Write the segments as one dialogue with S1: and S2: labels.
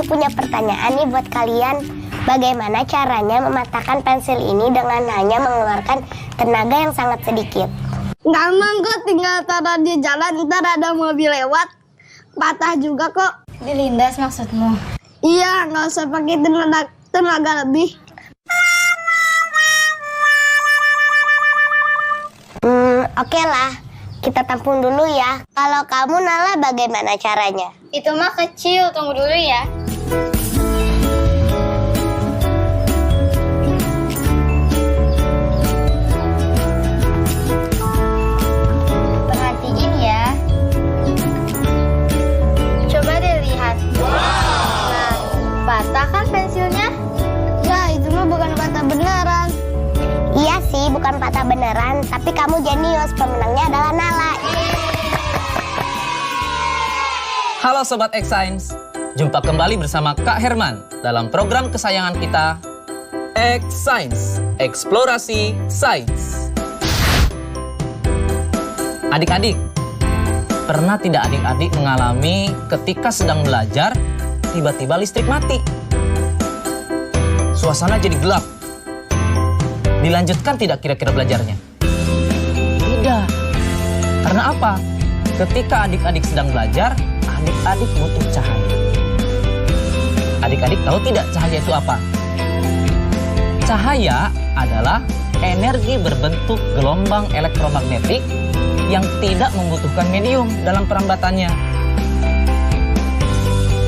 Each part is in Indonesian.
S1: aku punya pertanyaan nih buat kalian. Bagaimana caranya mematahkan pensil ini dengan hanya mengeluarkan tenaga yang sangat sedikit?
S2: Gampang kok, tinggal taruh di jalan, ntar ada mobil lewat. Patah juga kok.
S3: Dilindas maksudmu?
S2: Iya, nggak usah pakai tenaga lebih.
S1: Oke lah, kita tampung dulu ya. Kalau kamu Nala bagaimana caranya?
S3: Itu mah kecil, tunggu dulu ya. Perhatiin ya. Coba deh lihat. Nah, patah kan pensilnya?
S2: Ya, itu mah bukan patah beneran.
S1: Iya sih, bukan patah beneran, tapi kamu jenius. Pemenangnya adalah Nala.
S4: Halo Sobat X-Science, jumpa kembali bersama Kak Herman dalam program kesayangan kita, X-Science, Eksplorasi Sains. Adik-adik, pernah tidak adik-adik mengalami ketika sedang belajar, tiba-tiba listrik mati? Suasana jadi gelap. Dilanjutkan tidak kira-kira belajarnya? Tidak. Karena apa? Ketika adik-adik sedang belajar, adik-adik butuh cahaya. Adik-adik tahu tidak cahaya itu apa? Cahaya adalah energi berbentuk gelombang elektromagnetik yang tidak membutuhkan medium dalam perambatannya.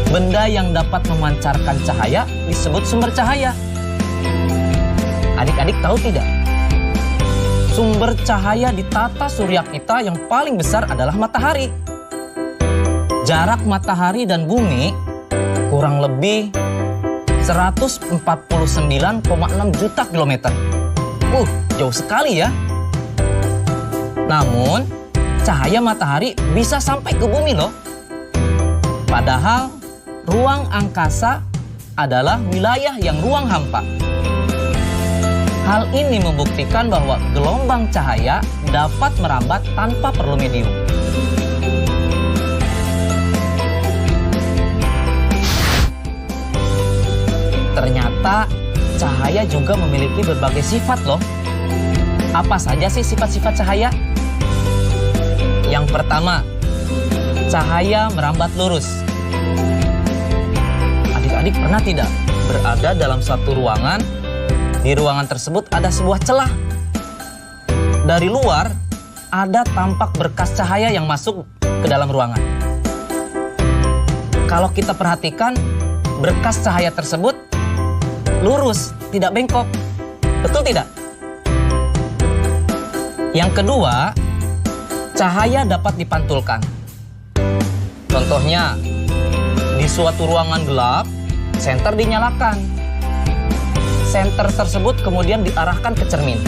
S4: Benda yang dapat memancarkan cahaya disebut sumber cahaya. Adik-adik tahu tidak? Sumber cahaya di tata surya kita yang paling besar adalah matahari. Jarak matahari dan bumi kurang lebih 149,6 juta kilometer. Jauh sekali ya. Namun, cahaya matahari bisa sampai ke bumi loh. Padahal, ruang angkasa adalah wilayah yang ruang hampa. Hal ini membuktikan bahwa gelombang cahaya dapat merambat tanpa perlu medium. Ternyata cahaya juga memiliki berbagai sifat loh. Apa saja sih sifat-sifat cahaya? Yang pertama, cahaya merambat lurus. Adik-adik pernah tidak berada dalam satu ruangan? Di ruangan tersebut ada sebuah celah. Dari luar, ada tampak berkas cahaya yang masuk ke dalam ruangan. Kalau kita perhatikan, berkas cahaya tersebut lurus, tidak bengkok. Betul tidak? Yang kedua, cahaya dapat dipantulkan. Contohnya, di suatu ruangan gelap, senter dinyalakan. Senter tersebut kemudian diarahkan ke cermin.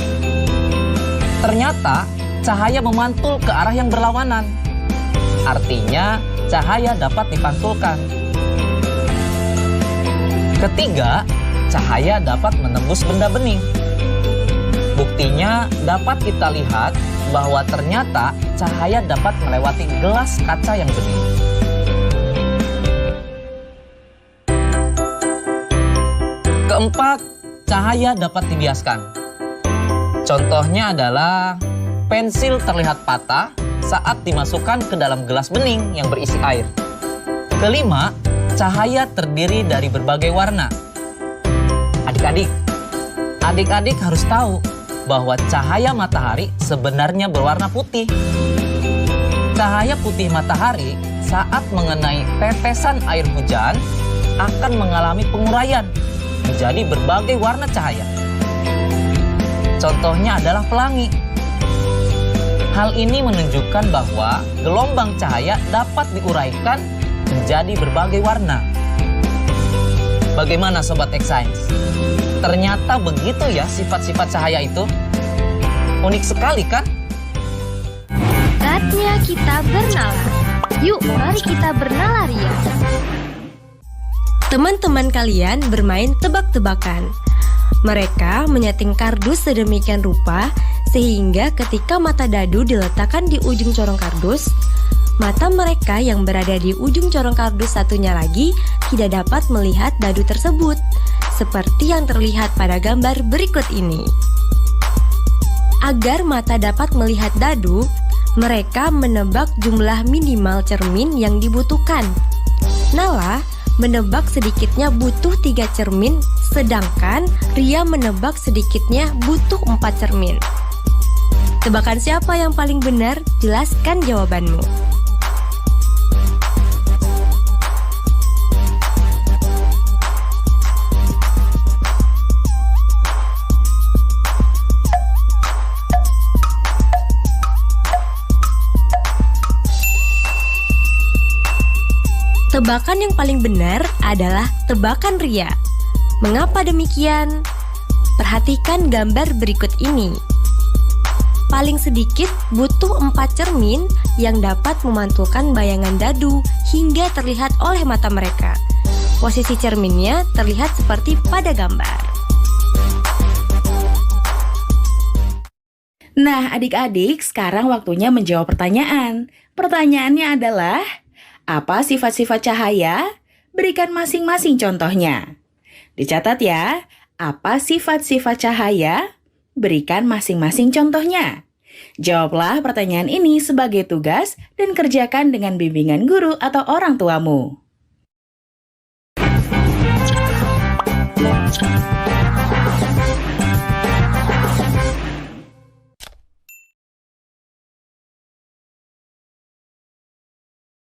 S4: Ternyata cahaya memantul ke arah yang berlawanan. Artinya cahaya dapat dipantulkan. Ketiga, cahaya dapat menembus benda bening. Buktinya dapat kita lihat bahwa ternyata cahaya dapat melewati gelas kaca yang bening. Keempat, cahaya dapat dibiaskan. Contohnya adalah pensil terlihat patah saat dimasukkan ke dalam gelas bening yang berisi air. Kelima, cahaya terdiri dari berbagai warna. Adik-adik harus tahu bahwa cahaya matahari sebenarnya berwarna putih. Cahaya putih matahari saat mengenai tetesan air hujan akan mengalami penguraian menjadi berbagai warna cahaya. Contohnya adalah pelangi. Hal ini menunjukkan bahwa gelombang cahaya dapat diuraikan menjadi berbagai warna. Bagaimana Sobat X-Science? Ternyata begitu ya sifat-sifat cahaya itu. Unik sekali kan?
S5: Saatnya kita bernalar. Yuk, mari kita bernalar ya. Teman-teman kalian bermain tebak-tebakan. Mereka menyeting kardus sedemikian rupa sehingga ketika mata dadu diletakkan di ujung corong kardus, mata mereka yang berada di ujung corong kardus satunya lagi tidak dapat melihat dadu tersebut, seperti yang terlihat pada gambar berikut ini. Agar mata dapat melihat dadu, mereka menebak jumlah minimal cermin yang dibutuhkan. Nala menebak sedikitnya butuh 3 cermin, sedangkan Ria menebak sedikitnya butuh 4 cermin. Tebakan siapa yang paling benar? Jelaskan jawabanmu. Tebakan yang paling benar adalah tebakan Ria. Mengapa demikian? Perhatikan gambar berikut ini. Paling sedikit butuh 4 cermin yang dapat memantulkan bayangan dadu hingga terlihat oleh mata mereka. Posisi cerminnya terlihat seperti pada gambar.
S6: Nah, adik-adik, sekarang waktunya menjawab pertanyaan. Pertanyaannya adalah, apa sifat-sifat cahaya? Berikan masing-masing contohnya. Dicatat ya, apa sifat-sifat cahaya? Berikan masing-masing contohnya. Jawablah pertanyaan ini sebagai tugas dan kerjakan dengan bimbingan guru atau orang tuamu.